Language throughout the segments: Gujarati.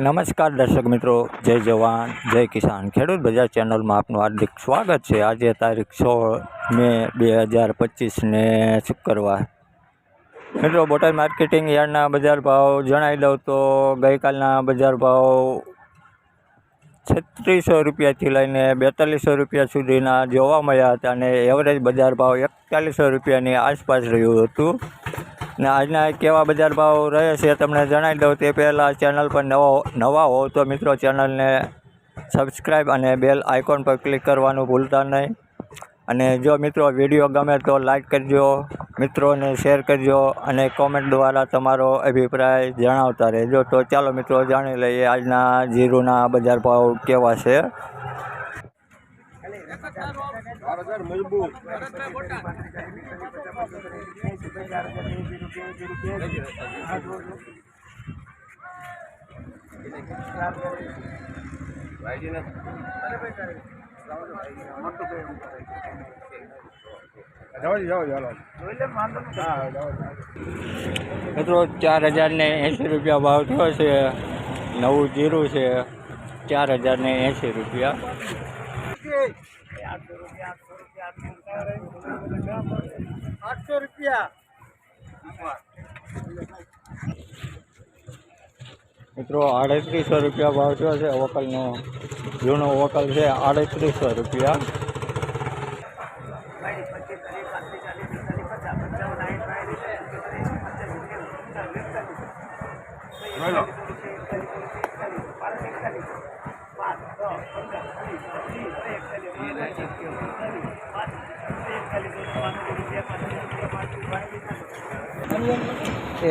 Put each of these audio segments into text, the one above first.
નમસ્કાર દર્શક મિત્રો, જય જવાન જય કિસાન ખેડૂત બજાર ચેનલમાં આપનું હાર્દિક સ્વાગત છે। આજે તારીખ 16 મે 2025 શુક્રવાર। મિત્રો, બોટાદ માર્કેટિંગ યાર્ડના બજાર ભાવ જણાવી દઉં તો ગઈકાલના બજાર ભાવ 3600 રૂપિયાથી લઈને 4200 રૂપિયા સુધીના જોવા મળ્યા હતા અને એવરેજ બજાર ભાવ 4100 રૂપિયાની આસપાસ રહ્યું હતું। ને આજના કેવા બજાર ભાવ રહે છે તમને જણાવી દઉં તે પહેલાં ચેનલ પર નવા હો તો મિત્રો ચેનલને સબસ્ક્રાઈબ અને બેલ આઇકોન પર ક્લિક કરવાનું ભૂલતા નહીં। અને જો મિત્રો વિડીયો ગમે તો લાઈક કરજો, મિત્રોને શેર કરજો અને કોમેન્ટ દ્વારા તમારો અભિપ્રાય જણાવતા રહેજો। તો ચાલો મિત્રો જાણી લઈએ આજના જીરુના બજાર ભાવ કેવા છે। મિત્રો 4080 રૂપિયા ભાવ થયો છે। નવું જીરું છે 4080 રૂપિયા। મિત્રો 3800 રૂપિયા ભાવ થયો છે। વકલનો જૂનો વકલ છે 3800 રૂપિયા।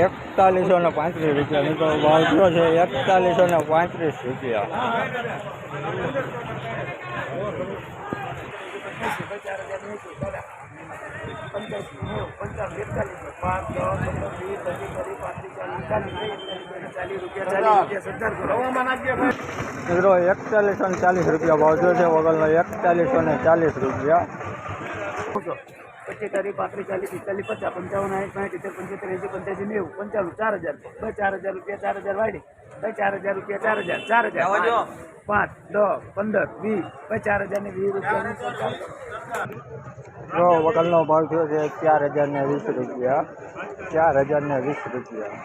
એકતાલીસો ને 35 રૂપિયા મિત્રો ભાવ થયો છે। 4135 રૂપિયા। મિત્રો 4140 રૂપિયા ભાવ થયો છે। વગરનો 4140 રૂપિયા। 25 તારીખ 35 40 45 50 55 60 70 85 90 95 4000 4000 રૂપિયા 4000 વાડી 4000 રૂપિયા 4000 5 10 15 20 4000 ને 20 રૂપિયા। વગરનો ભાવ થયો છે 4020 રૂપિયા। 4020 રૂપિયા।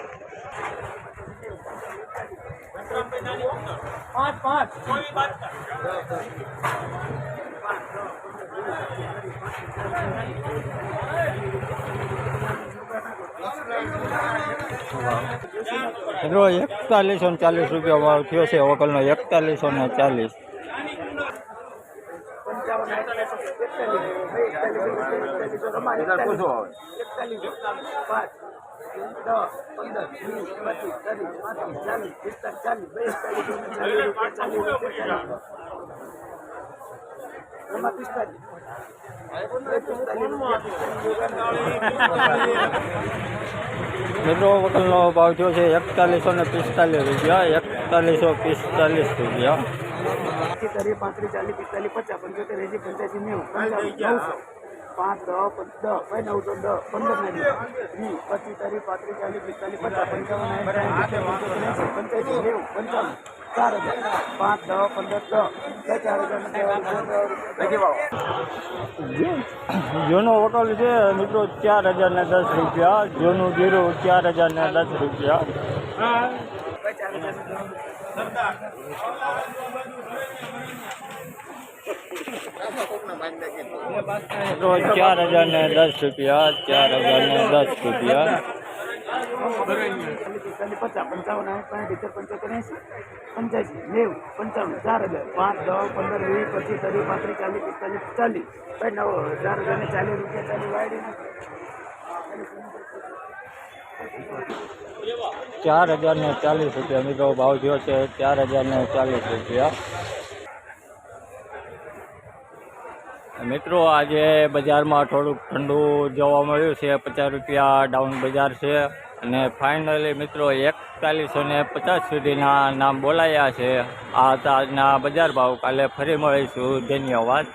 મિત્રો 4140 રૂપિયા ભાવ થયો છે। વકલનો 4140। મિત્રો વકલનો ભાવ થયો છે 4145 રૂપિયા। 4145 રૂપિયા। 35 40 45 50 55 85 90 5 10 15 910 15 20 25 40 જૂનો વકલ છે મિત્રો 4010 રૂપિયા। જૂનું જીરું 4010 રૂપિયા। તો 4010 રૂપિયા। 4010 રૂપિયા। 50 55 85 90 45 90 55 4000 5 10 15 20 25 30 35 40 45 4040 રૂપિયા મિત્રો ભાવ થયો છે। 4040 રૂપિયા। મિત્રો આજે બજારમાં થોડુંક ઠંડુ જોવા મળ્યું છે। 50 રૂપિયા ડાઉન બજાર છે અને ફાઇનલી મિત્રો 4150 સુધીના નામ બોલાયા છે। આ હતા આજના બજાર ભાવ। કાલે ફરી મળીશું। ધન્યવાદ।